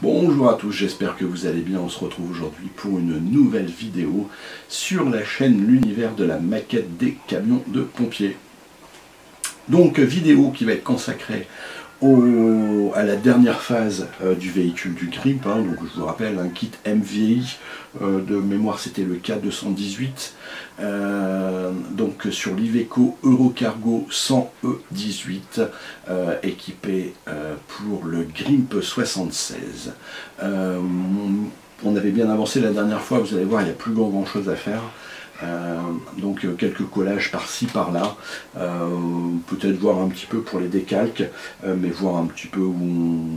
Bonjour à tous, j'espère que vous allez bien. On se retrouve aujourd'hui pour une nouvelle vidéo sur la chaîne L'Univers de la maquette des camions de pompiers. Donc vidéo qui va être consacrée à la dernière phase du véhicule du GRIMP. Donc je vous rappelle un kit MVI, de mémoire c'était le K218, donc sur l'Iveco Eurocargo 100E18, équipé pour le GRIMP 76. On avait bien avancé la dernière fois, vous allez voir, il n'y a plus grand chose à faire. Donc quelques collages par-ci par-là, peut-être voir un petit peu pour les décalques, mais voir un petit peu où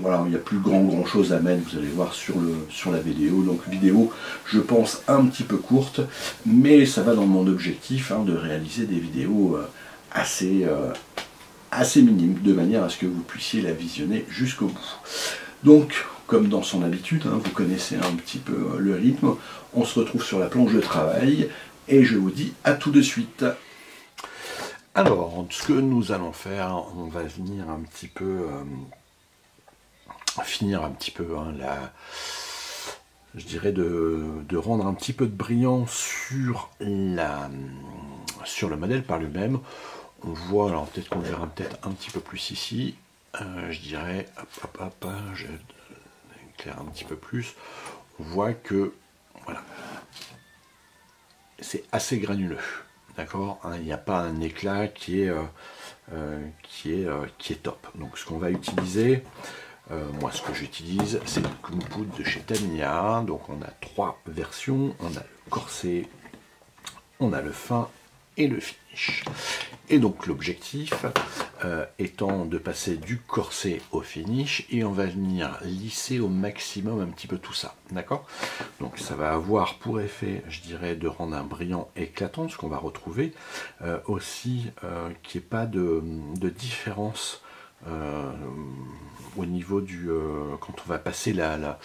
voilà, il n'y a plus grand chose à mettre, vous allez voir sur la vidéo. Donc vidéo, je pense, un petit peu courte, mais ça va dans mon objectif de réaliser des vidéos assez minimes, de manière à ce que vous puissiez la visionner jusqu'au bout. Donc, comme dans son habitude, vous connaissez un petit peu le rythme, on se retrouve sur la planche de travail et je vous dis à tout de suite. Alors, ce que nous allons faire, on va venir un petit peu finir un petit peu je dirais de rendre un petit peu de brillant sur le modèle par lui-même. On voit, alors peut-être qu'on verra peut-être un petit peu plus ici, je dirais, je éclaire un petit peu plus, on voit que, voilà, c'est assez granuleux, d'accord, il n'y a pas un éclat qui est top. Donc ce qu'on va utiliser, moi ce que j'utilise, c'est le Kumpoud de chez Tamiya. Donc on a trois versions, on a le corset, on a le fin et le finish. Et donc l'objectif étant de passer du corset au finish, et on va venir lisser au maximum un petit peu tout ça, d'accord. Donc ça va avoir pour effet, je dirais, de rendre un brillant éclatant, ce qu'on va retrouver aussi, qu'il n'y ait pas de différence au niveau du quand on va passer la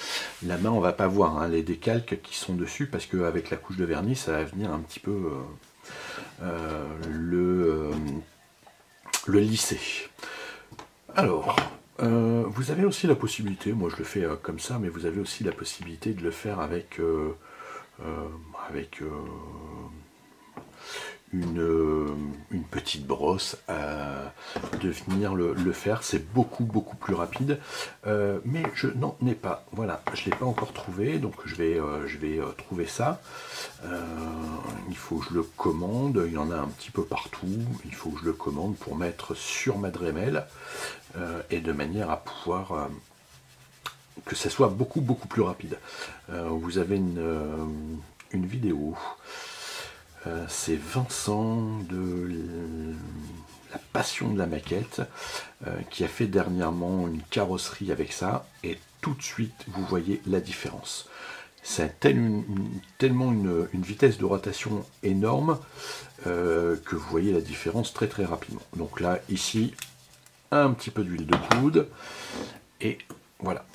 main, on va pas voir les décalques qui sont dessus, parce qu'avec la couche de vernis ça va venir un petit peu le lisser. Alors vous avez aussi la possibilité, moi je le fais comme ça, mais vous avez aussi la possibilité de le faire avec une petite brosse, de venir le faire. C'est beaucoup plus rapide, mais je n'en ai pas, voilà, je ne l'ai pas encore trouvé, donc je vais trouver ça. Il faut que je le commande, il y en a un petit peu partout, il faut que je le commande pour mettre sur ma Dremel, et de manière à pouvoir que ça soit beaucoup plus rapide. Vous avez une vidéo, c'est Vincent de la passion de la maquette, qui a fait dernièrement une carrosserie avec ça, et tout de suite vous voyez la différence. C'est tellement une vitesse de rotation énorme, que vous voyez la différence très rapidement. Donc là, ici, un petit peu d'huile de coude, et voilà.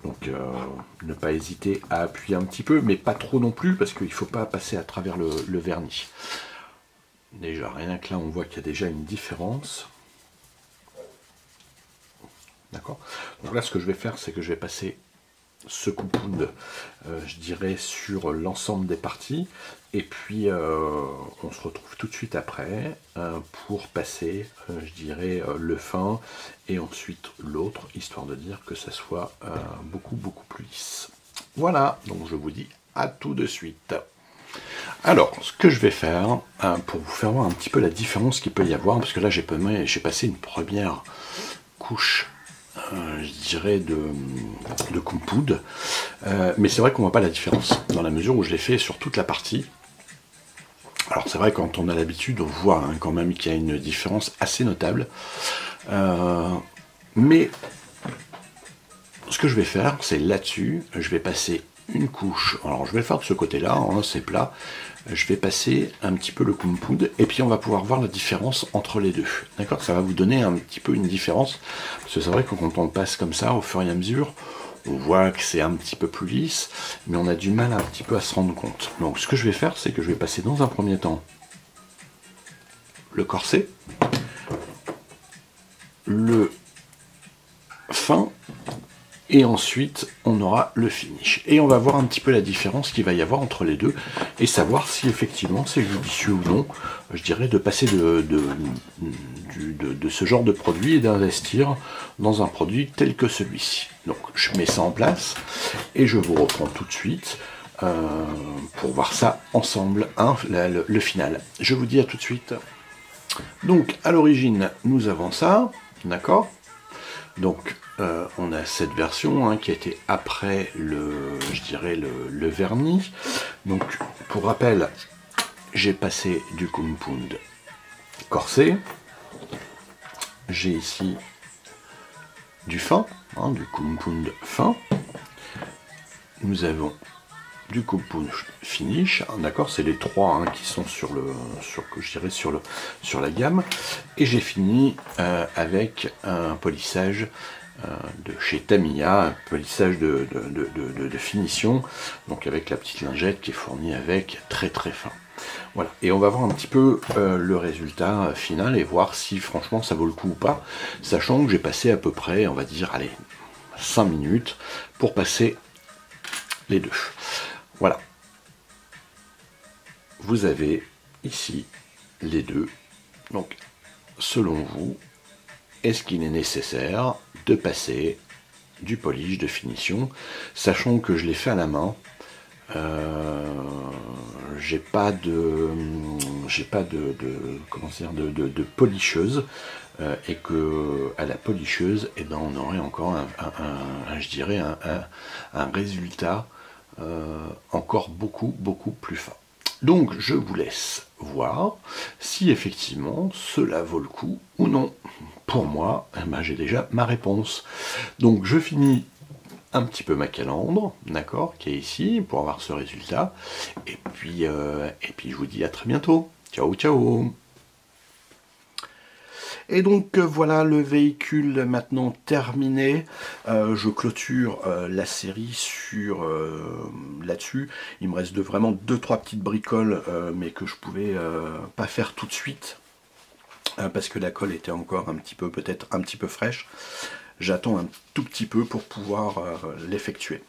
Donc ne pas hésiter à appuyer un petit peu, mais pas trop non plus, parce qu'il ne faut pas passer à travers le vernis. Déjà, rien que là, on voit qu'il y a déjà une différence. D'accord. Donc là, ce que je vais faire, c'est que je vais passer ce Kumpoud, je dirais, sur l'ensemble des parties, et puis on se retrouve tout de suite après pour passer, je dirais, le fin et ensuite l'autre, histoire de dire que ça soit beaucoup plus lisse. Voilà, donc je vous dis à tout de suite. Alors, ce que je vais faire, pour vous faire voir un petit peu la différence qu'il peut y avoir, parce que là j'ai passé une première couche, je dirais, de Kumpoud, mais c'est vrai qu'on voit pas la différence, dans la mesure où je l'ai fait sur toute la partie. Alors c'est vrai, quand on a l'habitude, on voit quand même qu'il y a une différence assez notable, mais ce que je vais faire, c'est là-dessus, je vais passer une couche, alors je vais le faire de ce côté-là, c'est plat, je vais passer un petit peu le Kumpoud, et puis on va pouvoir voir la différence entre les deux, d'accord. Ça va vous donner un petit peu une différence, parce que c'est vrai que quand on le passe comme ça, au fur et à mesure, on voit que c'est un petit peu plus lisse, mais on a du mal un petit peu à se rendre compte. Donc ce que je vais faire, c'est que je vais passer dans un premier temps le corset, le fin. Et ensuite, on aura le finish. Et on va voir un petit peu la différence qu'il va y avoir entre les deux et savoir si effectivement c'est judicieux ou non, je dirais, de passer de ce genre de produit et d'investir dans un produit tel que celui-ci. Donc, je mets ça en place et je vous reprends tout de suite pour voir ça ensemble, hein, le final. Je vous dis à tout de suite. Donc, à l'origine, nous avons ça, d'accord ? Donc, on a cette version hein, qui a été après je dirais le vernis. Donc, pour rappel, j'ai passé du compound corsé. J'ai ici du fin, hein, du compound fin. Nous avons du compound finish, hein, d'accord, c'est les trois hein, qui sont sur la gamme. Et j'ai fini avec un polissage de chez Tamiya, un polissage de finition, donc avec la petite lingette qui est fournie avec, très très fin. Voilà, et on va voir un petit peu le résultat final et voir si franchement ça vaut le coup ou pas, sachant que j'ai passé à peu près, on va dire, allez, 5 minutes pour passer les deux. Voilà. Vous avez ici les deux. Donc, selon vous, est-ce qu'il est nécessaire de passer du polish de finition, sachant que je l'ai fait à la main. J'ai pas de comment dire de polisheuse et que à la polisheuse, et ben on aurait encore je dirais un résultat encore beaucoup plus fin. Donc je vous laisse voir si effectivement cela vaut le coup ou non. Pour moi, eh ben, j'ai déjà ma réponse. Donc je finis un petit peu ma calandre, d'accord, qui est ici, pour avoir ce résultat. Et puis je vous dis à très bientôt. Ciao, ciao. Et donc voilà le véhicule maintenant terminé. Je clôture la série sur là-dessus. Il me reste vraiment 2-3 petites bricoles, mais que je pouvais pas faire tout de suite parce que la colle était encore un petit peu, peut-être un petit peu fraîche. J'attends un tout petit peu pour pouvoir l'effectuer.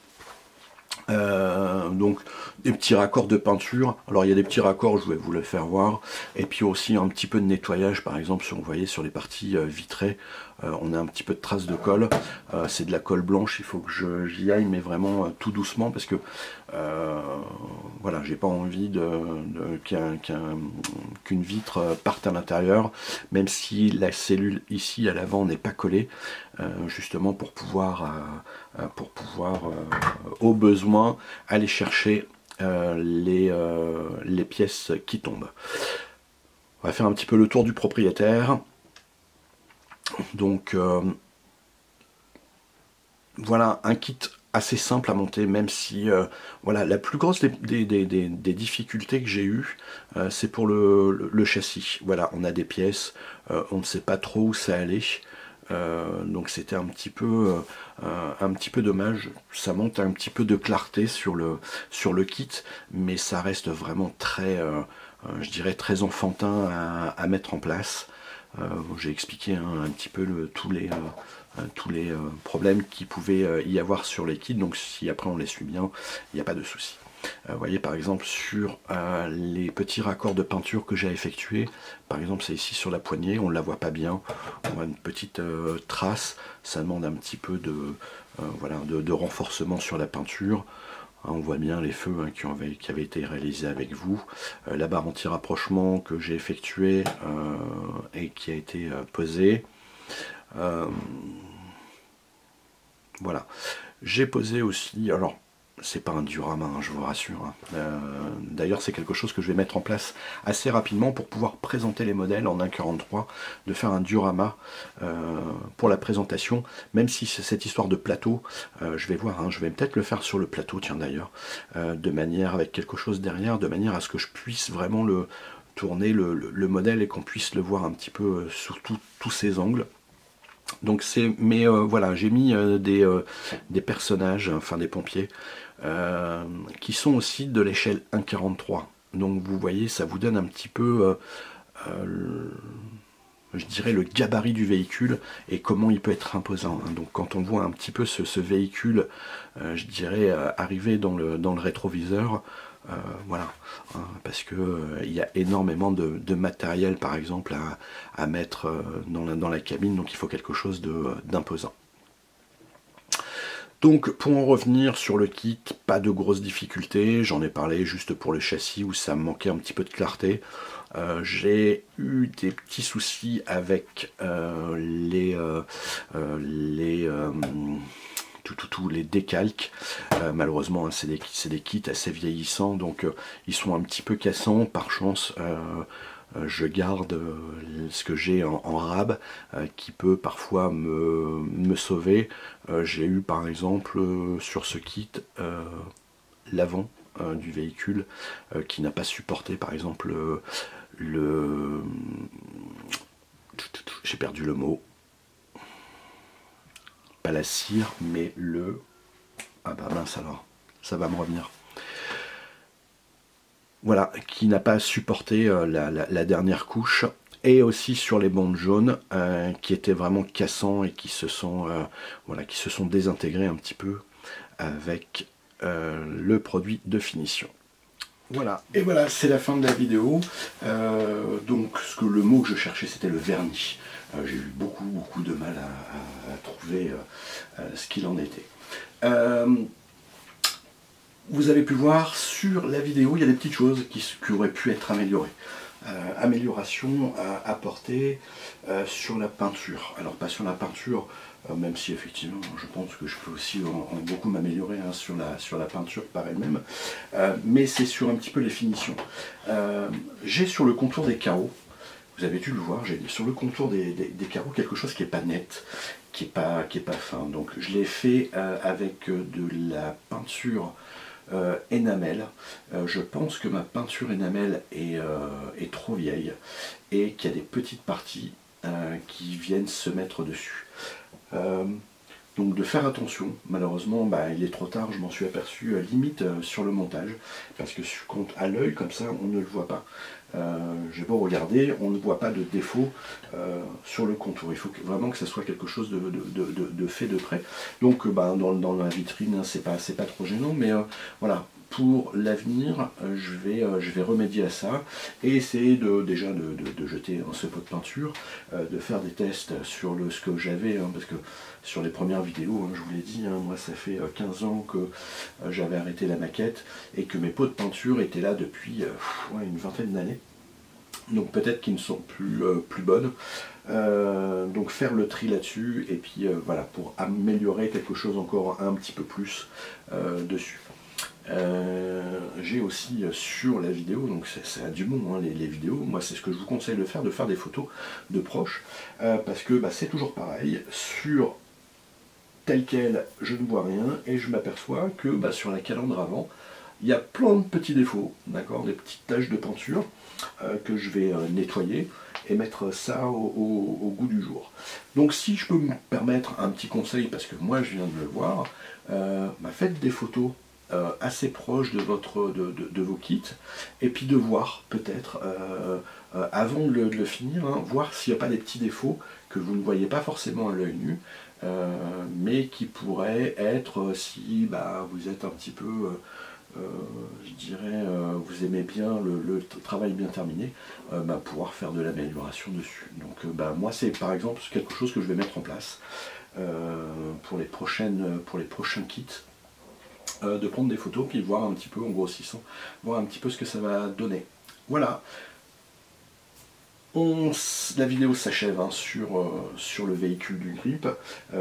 Donc des petits raccords de peinture. Alors il y a des petits raccords, je vais vous le faire voir, et puis aussi un petit peu de nettoyage. Par exemple, si vous voyez sur les parties vitrées, on a un petit peu de traces de colle. C'est de la colle blanche, il faut que j'y aille, mais vraiment tout doucement, parce que voilà, j'ai pas envie qu'une vitre parte à l'intérieur, même si la cellule ici à l'avant n'est pas collée, justement pour pouvoir au besoin aller chercher les pièces qui tombent. On va faire un petit peu le tour du propriétaire. Donc voilà un kit assez simple à monter, même si voilà, la plus grosse des difficultés que j'ai eues, c'est pour le châssis. Voilà, on a des pièces, on ne sait pas trop où ça allait. Donc c'était un petit peu dommage. Ça monte un petit peu de clarté sur le kit, mais ça reste vraiment très, je dirais, très enfantin à mettre en place. J'ai expliqué hein, un petit peu tous les problèmes qu'il pouvait y avoir sur les kits, donc si après on les suit bien, il n'y a pas de souci. Vous voyez par exemple sur les petits raccords de peinture que j'ai effectués, par exemple c'est ici sur la poignée, on ne la voit pas bien, on a une petite trace, ça demande un petit peu voilà, de renforcement sur la peinture. On voit bien les feux hein, qui avaient été réalisés avec vous, la barre anti-rapprochement que j'ai effectuée et qui a été posée. Voilà, j'ai posé aussi, alors c'est pas un diorama, hein, je vous rassure. Hein. D'ailleurs, c'est quelque chose que je vais mettre en place assez rapidement pour pouvoir présenter les modèles en 1,43, de faire un diorama pour la présentation, même si c'est cette histoire de plateau, je vais voir, hein, je vais peut-être le faire sur le plateau, tiens d'ailleurs, de manière, avec quelque chose derrière, de manière à ce que je puisse vraiment tourner le modèle et qu'on puisse le voir un petit peu sous tous ses angles. Donc mais voilà, j'ai mis des personnages, enfin des pompiers, qui sont aussi de l'échelle 1,43. Donc vous voyez, ça vous donne un petit peu, je dirais, le gabarit du véhicule et comment il peut être imposant. Donc quand on voit un petit peu ce véhicule, je dirais, arriver dans le rétroviseur, voilà, parce que il y a énormément de matériel, par exemple, à mettre dans la cabine, donc il faut quelque chose d'imposant. Donc pour en revenir sur le kit, pas de grosses difficultés, j'en ai parlé juste pour le châssis où ça me manquait un petit peu de clarté. J'ai eu des petits soucis avec les décalques. Malheureusement, hein, c'est des kits assez vieillissants, donc ils sont un petit peu cassants. Par chance, je garde ce que j'ai en rab qui peut parfois me sauver. J'ai eu par exemple sur ce kit l'avant du véhicule qui n'a pas supporté par exemple j'ai perdu le mot, pas la cire mais ah bah mince alors, ça va me revenir. Voilà, qui n'a pas supporté la dernière couche, et aussi sur les bandes jaunes qui étaient vraiment cassants et qui se sont désintégrés un petit peu avec le produit de finition. Voilà, et voilà, c'est la fin de la vidéo. Donc le mot que je cherchais, c'était le vernis. J'ai eu beaucoup de mal à trouver ce qu'il en était. Vous avez pu voir sur la vidéo, il y a des petites choses qui auraient pu être améliorées. Amélioration à apporter sur la peinture. Alors pas sur la peinture, même si effectivement je pense que je peux aussi en beaucoup m'améliorer hein, sur la peinture par elle-même, mais c'est sur un petit peu les finitions. J'ai sur le contour des carreaux, vous avez dû le voir, j'ai sur le contour des carreaux quelque chose qui n'est pas net, qui est pas fin. Donc je l'ai fait avec de la peinture énamel. Je pense que ma peinture énamel est trop vieille et qu'il y a des petites parties qui viennent se mettre dessus. Donc de faire attention, malheureusement il est trop tard, je m'en suis aperçu limite sur le montage, parce que à l'œil comme ça on ne le voit pas. J'ai beau regarder, on ne voit pas de défaut sur le contour. Il faut vraiment que ça soit quelque chose de fait de près. Donc dans la vitrine, hein, c'est pas trop gênant, mais voilà. Pour l'avenir, je vais remédier à ça et essayer déjà de jeter ce pot de peinture, de faire des tests sur ce que j'avais, hein, parce que sur les premières vidéos, hein, je vous l'ai dit, hein, moi ça fait 15 ans que j'avais arrêté la maquette et que mes pots de peinture étaient là depuis une vingtaine d'années. Donc peut-être qu'ils ne sont plus bonnes. Donc faire le tri là-dessus et puis voilà, pour améliorer quelque chose encore un petit peu plus dessus. J'ai aussi sur la vidéo, donc c'est du bon hein, les vidéos, moi c'est ce que je vous conseille de faire des photos de proches, parce que c'est toujours pareil, sur tel quel je ne vois rien et je m'aperçois que sur la calandre avant il y a plein de petits défauts, d'accord, des petites taches de peinture que je vais nettoyer et mettre ça au goût du jour. Donc si je peux me permettre un petit conseil, parce que moi je viens de le voir, faites des photos assez proches de vos kits, et puis de voir peut-être avant de le finir, hein, voir s'il n'y a pas des petits défauts que vous ne voyez pas forcément à l'œil nu, mais qui pourraient être si vous êtes un petit peu je dirais, vous aimez bien le travail bien terminé, pouvoir faire de l'amélioration dessus. Donc moi c'est par exemple quelque chose que je vais mettre en place pour les prochains kits, de prendre des photos puis voir un petit peu en grossissant, voir un petit peu ce que ça va donner. Voilà. La vidéo s'achève hein, sur le véhicule du grip.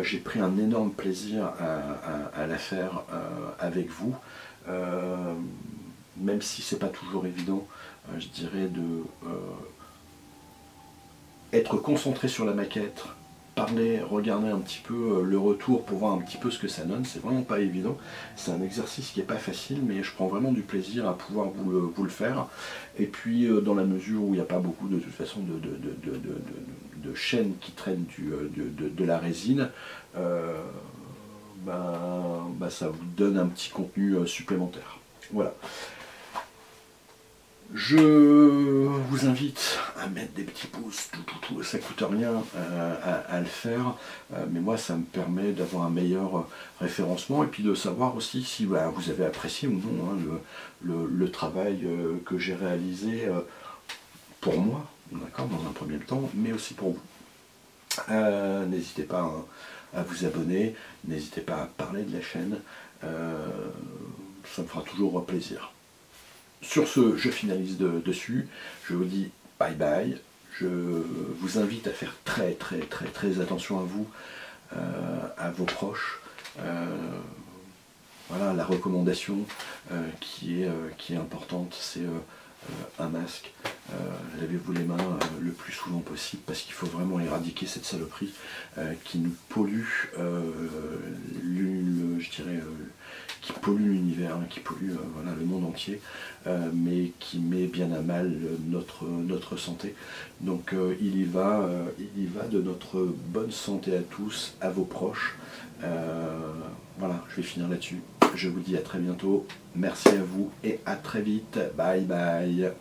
J'ai pris un énorme plaisir à la faire avec vous. Même si c'est pas toujours évident, je dirais être concentré sur la maquette, parler, regarder un petit peu le retour pour voir un petit peu ce que ça donne, c'est vraiment pas évident. C'est un exercice qui est pas facile, mais je prends vraiment du plaisir à pouvoir vous le faire. Et puis dans la mesure où il n'y a pas beaucoup de toute façon de chaînes qui traînent de la résine, ça vous donne un petit contenu supplémentaire. Voilà. Je vous invite à mettre des petits pouces, ça coûte rien à le faire, mais moi ça me permet d'avoir un meilleur référencement et puis de savoir aussi si vous avez apprécié ou non hein, le travail que j'ai réalisé pour moi, d'accord, dans un premier temps, mais aussi pour vous. N'hésitez pas hein, à vous abonner, n'hésitez pas à parler de la chaîne, ça me fera toujours plaisir. Sur ce, je finalise dessus. Je vous dis bye bye. Je vous invite à faire très attention à vous, à vos proches. Voilà, la recommandation qui est importante, c'est un masque. Lavez-vous les mains le plus souvent possible parce qu'il faut vraiment éradiquer cette saloperie qui nous pollue, je dirais, qui pollue l'univers, hein, qui pollue voilà, le monde entier, mais qui met bien à mal notre santé. Donc il y va de notre bonne santé à tous, à vos proches. Voilà, je vais finir là-dessus. Je vous dis à très bientôt. Merci à vous et à très vite. Bye bye.